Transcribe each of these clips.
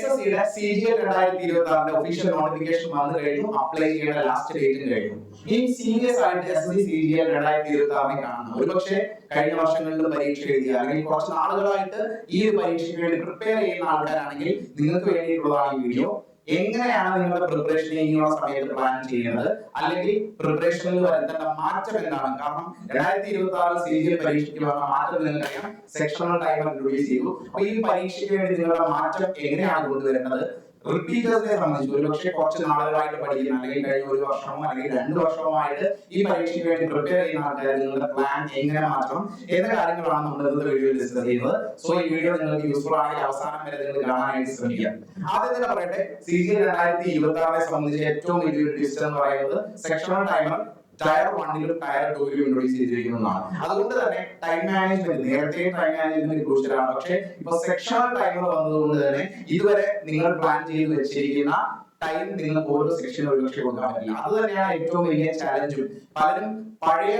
SSCയുടെ CGL 2026 official notification വന്നു കഴിഞ്ഞു. Apply ചെയ്യേണ്ട ലാസ്റ്റ് ഡേറ്റും കഴിഞ്ഞു. ഇനി സീരിയസ് ആയിട്ട് SSC CGL 2026 കാണുന്നു. ഒരുപക്ഷെ കഴിഞ്ഞ വർഷങ്ങളിൽ പരീക്ഷ എഴുതിയ അല്ലെങ്കിൽ കുറച്ച് നാളുകളായിട്ട് ഈ ഒരു പരീക്ഷയ്ക്ക് വേണ്ടി പ്രിപ്പയർ ചെയ്യുന്ന ആൾക്കാരാണെങ്കിൽ നിങ്ങൾക്ക് വേണ്ടിയിട്ടുള്ളതാണ് ഈ വീഡിയോ. എങ്ങനെയാണ് നിങ്ങളുടെ പ്രിപ്പറേഷൻ ഇനിയുള്ള സമയത്ത് പ്ലാൻ ചെയ്യുന്നത്, അല്ലെങ്കിൽ പ്രിപ്പറേഷനിൽ വരുത്തേണ്ട മാറ്റം എന്താണ്? കാരണം 2026 CGL പരീക്ഷയ്ക്ക് വന്ന മാറ്റം നിങ്ങൾക്കറിയാം, സെക്ഷണൽ ടൈമർ ഇൻട്രൊഡ്യൂസ് ചെയ്തു. അപ്പൊ ഈ പരീക്ഷയ്ക്ക് വേണ്ടി നിങ്ങളുടെ മാറ്റം എങ്ങനെയാണ് കൊണ്ടുവരേണ്ടത്? റിപ്പീറ്റേഴ്സിനെ സംബന്ധിച്ച് ഒരുപക്ഷെ കുറച്ച് നാളുകളായിട്ട് പഠിക്കുന്ന അല്ലെങ്കിൽ കഴിഞ്ഞ ഒരു വർഷമോ അല്ലെങ്കിൽ 2 വർഷമായിട്ട് ഈ പരീക്ഷയ്ക്ക് വേണ്ടി പ്രിപ്പയർ ചെയ്യുന്ന ആൾക്കാർ നിങ്ങളുടെ പ്ലാൻ എങ്ങനെ മാറ്റണം എന്ന കാര്യങ്ങളാണ് നമ്മൾ ഇന്നത്തെ വീഡിയോയിൽ ഡിസ്കസ് ചെയ്യുന്നത്. സോ ഈ വീഡിയോ നിങ്ങൾക്ക് യൂസ്ഫുൾ ആണെങ്കിൽ അവസാനം വരെ നിങ്ങൾ കാണാനായിട്ട് ശ്രമിക്കുക. ആദ്യം തന്നെ പറയട്ടെ, CGL 2026 സംബന്ധിച്ച് ഏറ്റവും വലിയൊരു ട്വിസ്റ്റ് എന്ന് പറയുന്നത് സെക്ഷണൽ ടൈമർ ടയർ 1ലും ടയർ 2ലും ഇൻട്രൊഡ്യൂസ് ചെയ്തിരിക്കുന്നതാണ്. അതുകൊണ്ട് തന്നെ ടൈം മാനേജ്മെന്റ്, നേരത്തെ ടൈം മാനേജ്മെന്റ് ക്രൂഷ്യലാണ്. പക്ഷേ ഇപ്പൊ സെക്ഷണൽ ടൈമർ വന്നതുകൊണ്ട് തന്നെ ഇതുവരെ നിങ്ങൾ പ്ലാൻ ചെയ്ത് വെച്ചിരിക്കുന്ന ടൈം നിങ്ങൾക്ക് ഓരോ സെക്ഷനും ഒരുപക്ഷെ കൊടുക്കാൻ പറ്റില്ല. അത് തന്നെയാണ് ഏറ്റവും വലിയ ചാലഞ്ചും. പലരും പഴയ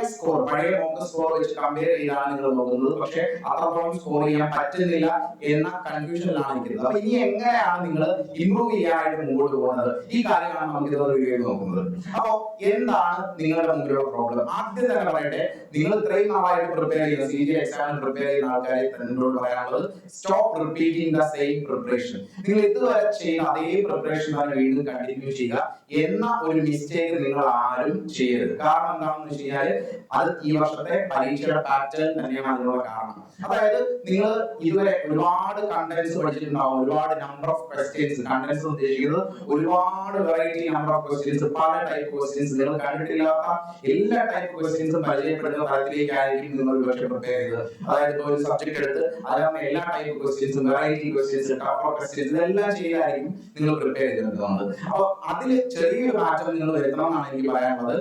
മോക്ക് സ്കോർ വെച്ച് കമ്പയർ ചെയ്താണ് നിങ്ങൾ നോക്കുന്നത്, പക്ഷെ അത്രത്തോളം സ്കോർ ചെയ്യാൻ പറ്റുന്നില്ല എന്ന കൺഫ്യൂഷനിലാണ് നിൽക്കുന്നത്. അപ്പൊ ഇനി എങ്ങനെയാണ് നിങ്ങൾ ഇംപ്രൂവ് ചെയ്യാനായിട്ട് മുമ്പോട്ട് പോകുന്നത്, ഈ കാര്യമാണ് നമുക്ക് ഇന്നത്തെ വീഡിയോയിൽ നോക്കുന്നത്. അപ്പൊ എന്താണ് നിങ്ങളുടെ മുമ്പിലുള്ള പ്രോബ്ലം? ആദ്യം തന്നെ പറയട്ടെ, നിങ്ങൾ ഇത്രയും നാളായിട്ട് പ്രിപ്പയർ ചെയ്യുന്ന CGL എക്സാമിന് പ്രിപ്പയർ ചെയ്യുന്ന ആൾക്കാരെ എന്നോട് പറയാനുള്ളത്, stop repeating the same preparation. നിങ്ങൾ ഇതുവരെ ചെയ്യുന്ന അതേ പ്രിപ്പറേഷൻ തന്നെ വീണ്ടും കണ്ടിന്യൂ ചെയ്യുക എന്ന ഒരു മിസ്റ്റേക്ക് നിങ്ങൾ ആരും ചെയ്യരുത്. കാരണം എന്താണെന്ന് വെച്ച് കഴിഞ്ഞാൽ അത് ഈ വർഷത്തെ പരീക്ഷയുടെ പാറ്റേൺ തന്നെയാണ് അതിനുള്ള കാരണം. അതായത് നിങ്ങൾ ഇതുവരെ ഒരുപാട് കണ്ടന്റ്സ് പഠിച്ചിട്ടുണ്ടാവും, ഒരുപാട് നമ്പർ ഓഫ് ക്വസ്റ്റ്യൻസ്. കണ്ടന്റ്സ് ഉദ്ദേശിക്കുന്നത് ഒരുപാട് വെറൈറ്റി നമ്പർ ഓഫ് ക്വസ്റ്റ്യൻസ്, പല ടൈപ്പ് ക്വസ്റ്റ്യൻസ്, നിങ്ങൾ കണ്ടിട്ടില്ലാത്ത എല്ലാ ടൈപ്പ് ക്വസ്റ്റ്യൻസും പരിചയപ്പെടുന്ന തരത്തിലേക്കായിരിക്കും നിങ്ങൾ ഒരുപക്ഷെ പ്രിപ്പയർ ചെയ്തത്. അതായത് ഇപ്പോൾ ഒരു സബ്ജക്ട് എടുത്ത് അതിനകത്ത് എല്ലാ ടൈപ്പ് ക്വസ്റ്റ്യൻസും, വെറൈറ്റി ക്വസ്റ്റ്യൻസ്, ടഫർ ക്വസ്റ്റ്യൻസ് ഇതെല്ലാം ചെയ്തായിരിക്കും നിങ്ങൾ പ്രിപ്പയർ ചെയ്തിട്ടുള്ളത്. അപ്പൊ അതിൽ ചെറിയൊരു മാറ്റം നിങ്ങൾ വരുത്തണം എന്നാണ് എനിക്ക് പറയാനുള്ളത്.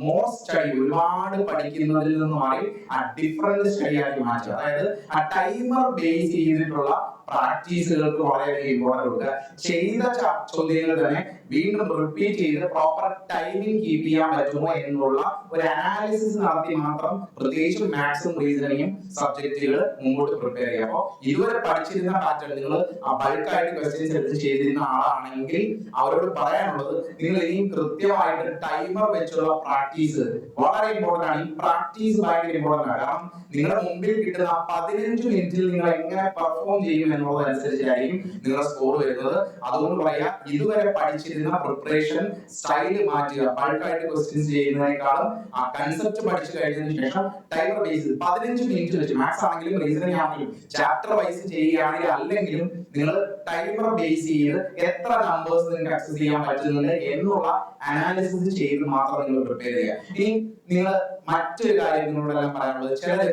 മോർ സ്റ്റഡി, ഒരുപാട് പഠിക്കുന്നതിൽ നിന്ന് മാറി ഡിഫറൻറ്റ് സ്റ്റഡി ആക്കി മാറ്റുക. അതായത് ടൈമർ ബേസ് ചെയ്തിട്ടുള്ള പ്രാക്ടീസുകൾക്ക് വളരെയധികം ഇമ്പോർട്ടൻറ്റ് കൊടുക്കുക. ചെയ്ത ചോദ്യങ്ങൾ തന്നെ വീണ്ടും റിപ്പീറ്റ് ചെയ്ത് പ്രോപ്പർ ടൈമിംഗ് കീപ്പ് ചെയ്യാൻ പറ്റുമോ എന്നുള്ള ഒരു അനാലിസിസ് നടത്തി മാത്രം പ്രത്യേകിച്ച് മാത്സും റീസണിങ്ങും സബ്ജക്റ്റുകൾ മുമ്പോട്ട് പ്രിപ്പയർ ചെയ്യുക. അപ്പോൾ ഇതുവരെ പഠിച്ചിരുന്ന പാറ്റേൺ നിങ്ങൾ ബൾക്കായിട്ട് ക്വസ്റ്റ്യൻസ് എടുത്ത് ചെയ്തിരുന്ന ആളാണെങ്കിൽ അവരോട് പറയാനുള്ളത്, നിങ്ങൾ ഇനിയും കൃത്യമായിട്ട് ടൈമർ വെച്ചുള്ള പ്രാക്ടീസ് വളരെ ഇമ്പോർട്ടന്റ് ആണ്. ഈ പ്രാക്ടീസ് ഭയങ്കര ഇമ്പോർട്ടന്റ് ആണ്. കാരണം നിങ്ങളുടെ മുമ്പിൽ കിട്ടുന്ന 15 മിനിറ്റിൽ നിങ്ങൾ എങ്ങനെ പെർഫോം ചെയ്യും എന്നുള്ളതനുസരിച്ചായിരിക്കും നിങ്ങളുടെ സ്കോർ വരുന്നത്. അതുകൊണ്ട് പറയാ, ഇതുവരെ പഠിച്ചിരുന്ന പ്രിപ്പറേഷൻ സ്റ്റൈല് മാറ്റുക. ബൾക്കായിട്ട് ക്വസ്റ്റ്യൻസ് ചെയ്യുന്നതിനേക്കാളും ആ കൺസെപ്റ്റ് പഠിച്ചു കഴിഞ്ഞതിന് ശേഷം ടൈമർ ബേസ് 15 മിനിറ്റ് വെച്ച്, മാത്സ് ആണെങ്കിലും റീസണിംഗ് ആണെങ്കിലും ചാപ്റ്റർ വൈസ് ചെയ്യുകയാണെങ്കിൽ അല്ലെങ്കിലും നിങ്ങൾ ടൈമർ ബേസ് ചെയ്ത് എത്ര നമ്പേഴ്സ് നിങ്ങൾക്ക് ആക്സസ് ചെയ്യാൻ പറ്റുന്നുണ്ട് എന്നുള്ള അനാലിസിസ് ചെയ്ത് മാത്രം നിങ്ങൾ പ്രിപ്പയർ ചെയ്യുക. ഇനി നിങ്ങൾ മറ്റൊരു കാര്യം നിങ്ങളോടെല്ലാം പറയാനുള്ളത്, ചിലർ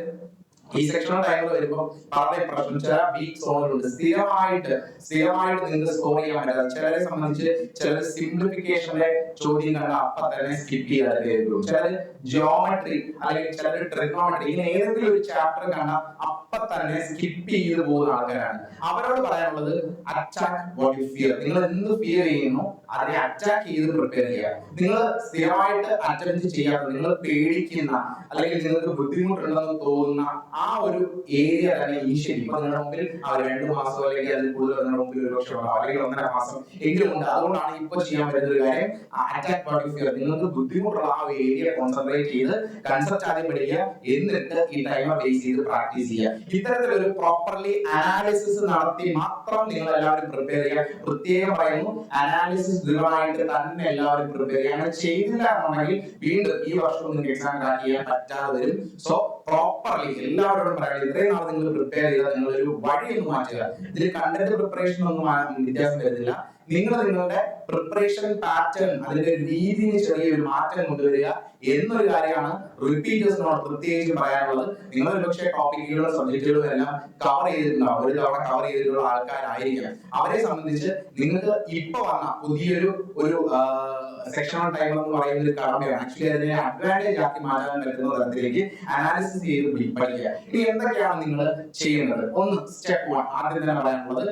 ഈ സെക്ഷണൽ ടൈമർ വരുമ്പോൾ വളരെ പ്രശ്നം, ചില വീക്ക് സോണുകളുണ്ട്. സ്ഥിരമായിട്ട് നിങ്ങൾക്ക് സ്കോർ ചെയ്യാൻ പറ്റാതെ, ചിലരെ സംബന്ധിച്ച് ചിലർ സിംപ്ലിഫിക്കേഷന്റെ ചോദ്യം കണ്ട അപ്പൊ തന്നെ സ്കിപ്പ് ചെയ്തായിരിക്കും. ചിലർ ജിയോമെട്രി അല്ലെങ്കിൽ ചിലർ ട്രിഗണോമെട്രി, ഇങ്ങനെ ഏതെങ്കിലും ഒരു ചാപ്റ്റർ കണ്ട അപ്പൊ തന്നെ സ്കിപ്പ് ചെയ്ത് പോകുന്ന ആൾക്കാരാണ്. അവരോട് പറയാനുള്ളത്, അറ്റാക്ക് വാട്ട് യു ഫിയർ. നിങ്ങൾ എന്ത് ഫിയർ ചെയ്യുന്നു അതിനെ അറ്റാക്ക് ചെയ്ത് പ്രിപ്പയർ ചെയ്യുക. നിങ്ങൾ സ്ഥിരമായിട്ട് അറ്റംപ്റ്റ് ചെയ്യാത്ത, നിങ്ങൾ പേടിക്കുന്ന അല്ലെങ്കിൽ നിങ്ങൾക്ക് ബുദ്ധിമുട്ടുണ്ടെന്ന് തോന്നുന്ന ആ ഒരു ഏരിയ തന്നെ ഇനിഷ്യലി, ഇപ്പൊ നിങ്ങളുടെ മുമ്പിൽ 2 മാസം അല്ലെങ്കിൽ അതിൽ കൂടുതൽ നിങ്ങളുടെ മുമ്പിൽ ഒരു വർഷം അല്ലെങ്കിൽ 1.5 മാസം എങ്കിലും ഉണ്ട്. അതുകൊണ്ടാണ് ഇപ്പൊ ചെയ്യാൻ പറ്റുന്ന ഒരു കാര്യം, അറ്റാക്ക് വാട്ട് യു ഫിയർ. നിങ്ങൾക്ക് ബുദ്ധിമുട്ടുള്ള ആ ഏരിയ കോൺസെൻട്രേറ്റ് ചെയ്ത് കൺസെപ്റ്റ് ആദ്യം പഠിക്കുക, എന്നിട്ട് ഈ ടൈമർ ബേസ് ചെയ്ത് പ്രാക്ടീസ് ചെയ്യുക. ഇത്തരത്തിലൊരു പ്രോപ്പർലി അനാലിസിസ് നടത്തി മാത്രം നിങ്ങൾ എല്ലാവരും പ്രിപ്പയർ ചെയ്യുക. പ്രത്യേകം പറയുന്നു, അനാലിസിസ് ദൃഢമായിട്ട് തന്നെ എല്ലാവരും പ്രിപ്പയർ ചെയ്യുക. അങ്ങനെ ചെയ്തില്ല എന്നുണ്ടെങ്കിൽ വീണ്ടും ഈ വർഷം നിങ്ങൾക്ക് എക്സാം ക്രാക്ക് ചെയ്യാൻ പറ്റാതെ വരും. സോ പ്രോപ്പർലി എല്ലാവരോടും പറയുന്നത്, ഇത്രയും നാൾ നിങ്ങൾ പ്രിപ്പയർ ചെയ്താൽ നിങ്ങളൊരു വഴിയൊന്നും മാറ്റുക. ഇതിൽ കണ്ടന്റ് പ്രിപ്പറേഷൻ ഒന്നും വ്യത്യാസം വരുന്നില്ല. നിങ്ങളുടെ പ്രിപ്പറേഷൻ പാറ്റേൺ, അതിന്റെ രീതിയിൽ ചെറിയൊരു മാറ്റം കൊണ്ടുവരിക എന്നൊരു കാര്യമാണ് റിപ്പീറ്റേഴ്സിനോട് പ്രത്യേകിച്ച് പറയാനുള്ളത്. നിങ്ങൾ ഒരുപക്ഷെ ടോപ്പിക്കുകളും സബ്ജക്റ്റുകളും എല്ലാം കവർ ചെയ്തിട്ടുണ്ടാവും, ഒരു തവണ കവർ ചെയ്തിട്ടുള്ള ആൾക്കാരായിരിക്കാം. അവരെ സംബന്ധിച്ച് നിങ്ങൾക്ക് ഇപ്പൊ വന്ന പുതിയൊരു സെക്ഷണൽ ടൈമർ എന്ന് പറയുന്ന ഒരു കടമയാണ്. ആക്ച്വലി അതിനെ അഡ്വാൻറ്റേജ് ആക്കി മാറ്റാൻ പറ്റുന്ന തരത്തിലേക്ക് അനാലിസിസ് ചെയ്ത് പഠിക്കുക. ഇനി എന്തൊക്കെയാണ് നിങ്ങൾ ചെയ്യുന്നത്? ഒന്ന്, സ്റ്റെപ്പ് 1 ആദ്യം തന്നെ പറയാനുള്ളത്,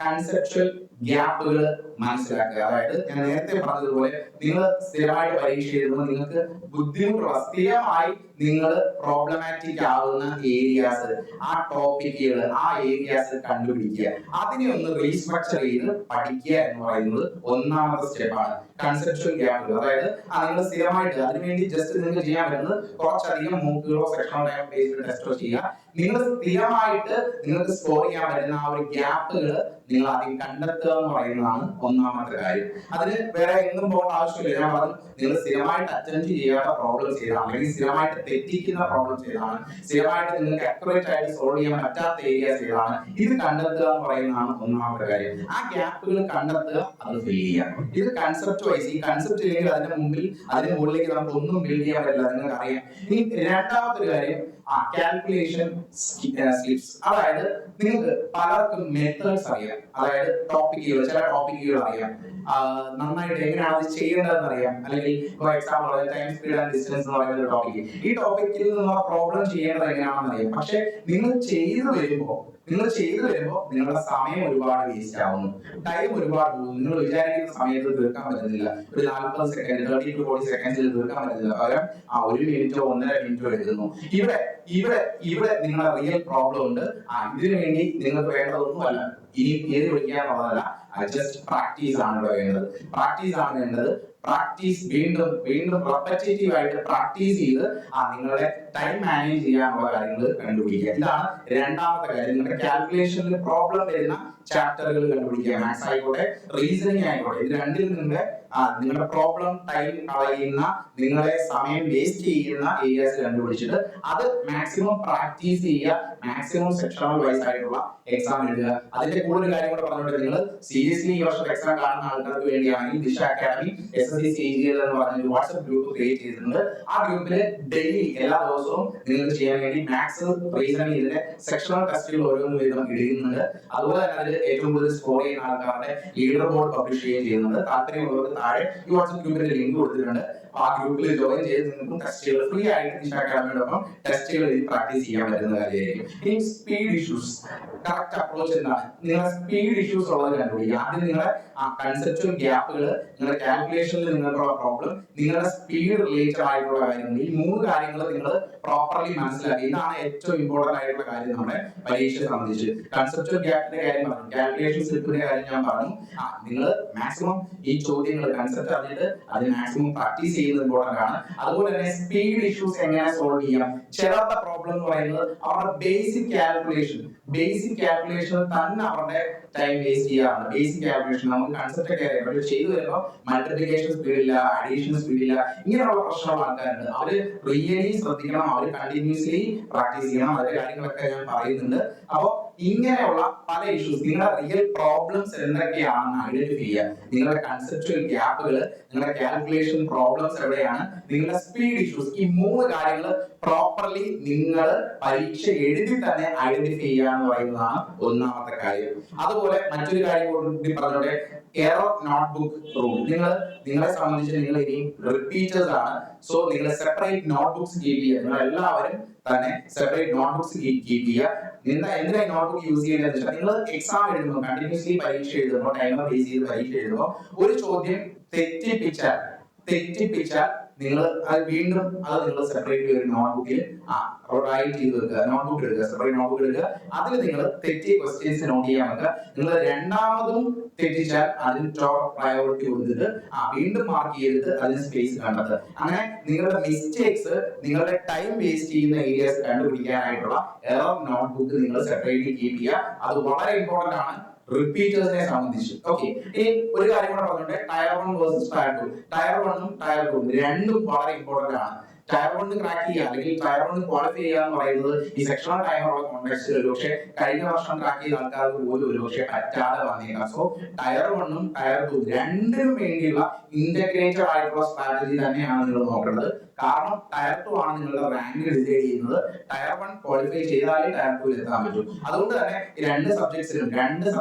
കൺസെപ്ച്വൽ ഗ്യാപ്പുകൾ മനസ്സിലാക്കുക. അതായത് ഞാൻ നേരത്തെ പറഞ്ഞതുപോലെ, നിങ്ങൾ സ്ഥിരമായിട്ട് പരീക്ഷ എഴുതുമ്പോൾ നിങ്ങൾക്ക് ബുദ്ധിമുട്ടുള്ള, സ്ഥിരമായി സ്ഥിരമായി നിങ്ങൾ പ്രോബ്ലമാറ്റിക് ആവുന്ന ഏരിയാസ്, ആ ടോപ്പിക്കുകൾ, ആ ഏരിയാസ് കണ്ടുപിടിക്കുക. അതിനെ ഒന്ന് റീസ്ട്രക്ചർ ചെയ്ത് പഠിക്കുക എന്ന് പറയുന്നത് ഒന്നാമത്തെ സ്റ്റെപ്പാണ്. കൺസെപ്ച്വൽ ഗ്യാപ്പുകൾ, അതായത് നിങ്ങൾ സ്ഥിരമായിട്ട് അതിനുവേണ്ടി ജസ്റ്റ് നിങ്ങൾക്ക് ചെയ്യാൻ പറ്റുന്നത് കുറച്ചധികം മൂക്കുകളോ സെക്ഷണൽ ടൈം ബേസ്ഡ് ടെസ്റ്റോ ചെയ്യുക. നിങ്ങൾ സ്ഥിരമായിട്ട് നിങ്ങൾക്ക് സ്കോർ ചെയ്യാൻ പറ്റുന്ന ആ ഒരു ഗ്യാപ്പുകൾ നിങ്ങൾ ആദ്യം കണ്ടെത്തുക എന്ന് പറയുന്നതാണ് ഒന്നാമത്തെ കാര്യം. അതിന് വേറെ എങ്ങും പോകേണ്ട ആവശ്യമില്ല. ഞാൻ പറഞ്ഞു, നിങ്ങൾ സ്ഥിരമായിട്ട് അറ്റൻഡ് ചെയ്യാത്ത പ്രോബ്ലംസ് ഏതാണ്, അല്ലെങ്കിൽ സ്ഥിരമായിട്ട് തെറ്റിക്കുന്ന പ്രോബ്ലംസ് ഏതാണ്, സ്ഥിരമായിട്ട് നിങ്ങൾക്ക് അക്യുറേറ്റ് ആയിട്ട് സോൾവ് ചെയ്യാൻ പറ്റാത്ത ഏരിയാസ് ഏതാണ്, ഇത് കണ്ടെത്തുക എന്ന് പറയുന്നതാണ് ഒന്നാമത്തെ കാര്യം. ആ ഗ്യാപ്പുകൾ കണ്ടെത്തുക, അത് ഫിൽ ചെയ്യുക. ഇത് കൺസെപ്റ്റ് വൈസ്. ഈ കൺസെപ്റ്റ് ഇല്ലെങ്കിൽ അതിന് മുകളിലേക്ക് നമുക്ക് ഒന്നും ബിൽഡ് ചെയ്യാൻ പറ്റില്ല, നിങ്ങൾക്ക് അറിയാം. ഇനി രണ്ടാമത്തെ കാര്യം കാൽക്കുലേഷൻ സ്ലിപ്സ്. അതായത് നിങ്ങൾക്ക് പലർക്കും മെത്തേഡ്സ് അറിയാം, അതായത് ചില ടോപ്പിക്കുകൾ അറിയാം, നന്നായിട്ട് എങ്ങനെയാണ് അത് ചെയ്യേണ്ടതെന്ന് അറിയാം. അല്ലെങ്കിൽ for example time speed and distance എന്ന് പറയുന്ന ഒരു ടോപ്പിക്, ഈ ടോപ്പിക്കിൽ നിന്നുള്ള പ്രോബ്ലം ചെയ്യേണ്ടത് എങ്ങനെയാണെന്ന് അറിയാം. പക്ഷെ നിങ്ങൾ ചെയ്തു വരുമ്പോൾ നിങ്ങളുടെ സമയം ഒരുപാട് വേസ്റ്റ് ആവുന്നു, ടൈം ഒരുപാട് പോകുന്നു. നിങ്ങൾ വിചാരിക്കുന്ന സമയത്ത് തീർക്കാൻ പറ്റുന്നില്ല. ഒരു 40 സെക്കൻഡ് 30 to 40 സെക്കൻഡ്സിൽ തീർക്കാൻ പറ്റുന്നില്ല. പകരം 1 മിനിറ്റോ 1.5 മിനിറ്റോ എടുക്കുന്നു. ഇവിടെ നിങ്ങളുടെ റിയൽ പ്രോബ്ലം ഉണ്ട്. ഇതിനു വേണ്ടി നിങ്ങൾക്ക് വേണ്ടതൊന്നുമല്ല ഇനി ഏത് വിളിക്കാനുള്ളതല്ല, ജസ്റ്റ് പ്രാക്ടീസ് ആണ് ഇവിടെ വേണ്ടത്. പ്രാക്ടീസ് വീണ്ടും റെപ്പറ്റേറ്റീവ് ആയിട്ട് പ്രാക്ടീസ് ചെയ്ത് നിങ്ങളുടെ ടൈം മാനേജ് ചെയ്യാനുള്ള കാര്യങ്ങൾ കണ്ടുപിടിക്കുക. ഇതാണ് രണ്ടാമത്തെ കാര്യം. നിങ്ങളുടെ കാൽക്കുലേഷനിൽ പ്രോബ്ലം വരുന്ന ചാപ്റ്ററുകൾ കണ്ടുപിടിക്കുക. മാത്സ് ആയിക്കോട്ടെ, റീസണിങ് ആയിക്കോട്ടെ, ഇത് രണ്ടിൽ നിങ്ങളുടെ പ്രോബ്ലം ടൈം കളയുന്ന, നിങ്ങളെ സമയം വേസ്റ്റ് ചെയ്യുന്ന ഏരിയാസ് കണ്ടുപിടിച്ചിട്ട് അത് മാക്സിമം പ്രാക്ടീസ് ചെയ്യുക. മാക്സിമം സെക്ഷണൽ വൈസ് ആയിട്ടുള്ള എക്സാം എഴുതുക. അതിന്റെ കൂടുതൽ കാര്യം കൂടെ പറഞ്ഞുകൊണ്ട്, നിങ്ങൾ സീരിയസ്ലി ഈ വർഷത്തെ എക്സാം കാണുന്ന ആൾക്കാർക്ക് വേണ്ടിയാണെങ്കിൽ ദിശ അക്കാദമി SSC CGL എന്ന് പറഞ്ഞ വാട്സ്ആപ്പ് ഗ്രൂപ്പ് ക്രിയേറ്റ് ചെയ്തിട്ടുണ്ട്. ആ ഗ്രൂപ്പിൽ ഡെയിലി എല്ലാ ദിവസവും നിങ്ങൾക്ക് ചെയ്യാൻ വേണ്ടി മാത്സ്, റീസണിങ്, ഇതിന്റെ സെക്ഷണൽ ടെസ്റ്റുകൾ ഓരോന്നും വീതം ഇടുന്നുണ്ട്. അതുപോലെ തന്നെ അതിൽ ഏറ്റവും കൂടുതൽ സ്കോർ ചെയ്യുന്ന ആൾക്കാരുടെ ലീഡർ ബോർഡ് പബ്ലിഷ് ചെയ്യുന്നുണ്ട്. താല്പര്യമുള്ളവർക്ക് താഴെ ഈ വാട്സ്ആപ്പ് ഗ്രൂപ്പിന്റെ ലിങ്ക് കൊടുത്തിട്ടുണ്ട്. ആ ഗ്രൂപ്പിൽ ജോയിൻ ചെയ്ത് നിങ്ങൾക്കും ടെസ്റ്റുകൾ ഫ്രീ ആയിട്ട് ദിശ അക്കാദമിയോടൊപ്പം ടെസ്റ്റുകൾ പ്രാക്ടീസ് ചെയ്യാൻ പറ്റുന്ന കാര്യമായിരിക്കും. ഇനി സ്പീഡ് ഇഷ്യൂസ്, കറക്റ്റ് അപ്രോച്ച് എന്താണ്? നിങ്ങളുടെ സ്പീഡ് ഇഷ്യൂസ് ഉള്ളത് കണ്ടുപിടിക്കുക. ആദ്യം നിങ്ങളുടെ കൺസെപ്ച്വൽ ഗ്യാപ്പുകൾ, നിങ്ങളുടെ കാൽക്കുലേഷനിൽ നിങ്ങൾക്കുള്ള പ്രോബ്ലം, നിങ്ങളുടെ സ്പീഡ് റിലേറ്റഡ് ആയിട്ടുള്ള കാര്യങ്ങൾ, ഈ 3 കാര്യങ്ങൾ നിങ്ങൾ പ്രോപ്പർലി മനസ്സിലാക്കി. ഇതാണ് ഏറ്റവും ഇമ്പോർട്ടന്റ് ആയിട്ടുള്ള കാര്യം നമ്മുടെ പരീക്ഷയെ സംബന്ധിച്ച്. കൺസെപ്ച്വൽ ഗ്യാപ്പിന്റെ കാര്യം പറഞ്ഞു, കാൽക്കുലേഷൻ സ്ലിപ്പിന്റെ കാര്യം ഞാൻ പറഞ്ഞു. നിങ്ങൾ മാക്സിമം ഈ ചോദ്യങ്ങൾ കൺസെപ്റ്റ് അറിഞ്ഞിട്ട് അത് മാക്സിമം പ്രാക്ടീസ് ചെയ്യുന്നത് ഇമ്പോർട്ടന്റ് ആണ്. അതുപോലെ തന്നെ സ്പീഡ് ഇഷ്യൂസ് എങ്ങനെ സോൾവ് ചെയ്യാം. ചിലരുടെ പ്രോബ്ലം എന്ന് പറയുന്നത് അവരുടെ ബേസിക് കാൽക്കുലേഷൻ തന്നെ അവരുടെ ടൈം വേസ്റ്റ് ചെയ്യാറുണ്ട്. ബേസിക് കാൽക്കുലേഷൻ നമുക്ക് കൺസെപ്റ്റ് ഒക്കെ അറിയാം, പക്ഷെ ചെയ്തു വരുമ്പോൾ മൾട്ടിപ്ലിക്കേഷൻ സ്പീഡില്ല, അഡീഷൻ സ്പീഡില്ല, ഇങ്ങനെയുള്ള പ്രശ്നമുള്ള ആൾക്കാരുണ്ട്. അവര് റിയലി ശ്രദ്ധിക്കണം, അവര് കണ്ടിന്യൂസ്ലി പ്രാക്ടീസ് ചെയ്യണം. അതിന്റെ കാര്യങ്ങളൊക്കെ ഞാൻ പറയുന്നുണ്ട്. അപ്പൊ ഇങ്ങനെയുള്ള പല ഇഷ്യൂസ്, നിങ്ങളുടെ റിയൽ പ്രോബ്ലംസ് എന്തൊക്കെയാണെന്ന് ഐഡന്റിഫൈ ചെയ്യുക. നിങ്ങളുടെ കൺസെപ്ച്വൽ ഗ്യാപ്പുകൾ, നിങ്ങളുടെ കാൽക്കുലേഷൻ പ്രോബ്ലംസ് എവിടെയാണ്, നിങ്ങളുടെ സ്പീഡ് ഇഷ്യൂസ്, ഈ 3 കാര്യങ്ങൾ പ്രോപ്പർലി നിങ്ങൾ പരീക്ഷ എഴുതി തന്നെ ഐഡന്റിഫൈ ചെയ്യുക എന്ന് പറയുന്നതാണ് ഒന്നാമത്തെ കാര്യം. അതുപോലെ മറ്റൊരു കാര്യം കൂടി പറഞ്ഞോട്ടെ, എറർ നോട്ട്ബുക്ക് റൂൾ. നിങ്ങളെ സംബന്ധിച്ച് നിങ്ങൾ ഇനി റിപ്പീറ്റേഴ്സ് ആണ്. സോ നിങ്ങൾ സെപ്പറേറ്റ് നോട്ട്ബുക്സ് കീപ്പ് ചെയ്യുക. നിങ്ങൾ എല്ലാവരും തന്നെ സെപ്പറേറ്റ് നോട്ട്ബുക്സ് കീപ്പ് ചെയ്യുക. എന്തിനായി നോട്ട്ബുക്ക് യൂസ് ചെയ്യുന്നത് വെച്ചാൽ, നിങ്ങൾ എക്സാം എഴുതുമ്പോൾ, കണ്ടിന്യൂസ്ലി പരീക്ഷ എഴുതുമ്പോൾ, ടൈമർ ബേസ് ചെയ്ത് പരീക്ഷ എഴുതുമ്പോൾ ഒരു ചോദ്യം തെറ്റിപ്പിച്ചാൽ നിങ്ങൾ അത് വീണ്ടും നിങ്ങൾ സെപ്പറേറ്റ് ഒരു നോട്ട്ബുക്കിൽ റൈറ്റ് ചെയ്ത് വെക്കുക. നോട്ട്ബുക്ക് എടുക്കുക, സെപ്പറേറ്റ് നോട്ട്ബുക്ക് എടുക്കുക. അതിൽ നിങ്ങൾ തെറ്റിയ ക്വസ്റ്റ്യൻസ് നോട്ട് ചെയ്യാൻ വെക്കുക. നിങ്ങൾ രണ്ടാമതും തെറ്റിച്ചാൽ അതിന് ടോപ്പ് പ്രയോറിറ്റി കൊടുത്തിട്ട് വീണ്ടും മാർക്ക് ചെയ്തിട്ട് അതിന് സ്പേസ് കണ്ടെത്തുക. അങ്ങനെ നിങ്ങളുടെ മിസ്റ്റേക്സ്, നിങ്ങളുടെ ടൈം വേസ്റ്റ് ചെയ്യുന്ന ഏരിയാസ് കണ്ടുപിടിക്കാനായിട്ടുള്ള എറർ നോട്ട്ബുക്ക് നിങ്ങൾ സെപ്പറേറ്റ്ലി കീപ്പ് ചെയ്യുക. അത് വളരെ ഇമ്പോർട്ടന്റ് ആണ് റിപ്പീറ്റേഴ്സിനെ സംബന്ധിച്ച്. ഓക്കെ, ഇനി ഒരു കാര്യം കൂടെ പറഞ്ഞിട്ട്, ടയർ 1 വേഴ്സസ് ടയർ 2. ടയർ 1ഉം ടയർ 2ഉം രണ്ടും വളരെ ഇമ്പോർട്ടന്റ് ആണ്. ടയർ 1 ക്രാക്ക് ചെയ്യുക അല്ലെങ്കിൽ ടയർ 1 ക്വാളിഫൈ ചെയ്യുക എന്ന് പറയുന്നത് ഈ സെക്ഷണൽ ടൈമുള്ള കോണ്ടെക്സ്റ്റിൽ ഒരുപക്ഷെ കഴിഞ്ഞ വർഷം ക്രാക്ക് ചെയ്ത ആൾക്കാർക്ക് പോലും ഒരുപക്ഷെ പറ്റാതെ വന്നേക്കാം. സോ ടയർ 1ഉം ടയർ 2ഉം രണ്ടിനും വേണ്ടിയുള്ള ഇന്റഗ്രേറ്റഡ് ആയിട്ടുള്ള സ്ട്രാറ്റജി തന്നെയാണ് നിങ്ങൾ നോക്കേണ്ടത്. കാരണം ടയർ 2 ആണ് നിങ്ങളുടെ റാങ്ക് ഡിസൈഡ് ചെയ്യുന്നത്. ടയർ 1 ക്വാളിഫൈ ചെയ്താലേ ടയർ 2 എത്താൻ പറ്റും. അതുകൊണ്ട് തന്നെ രണ്ട് സബ്ജക്ട്സിലും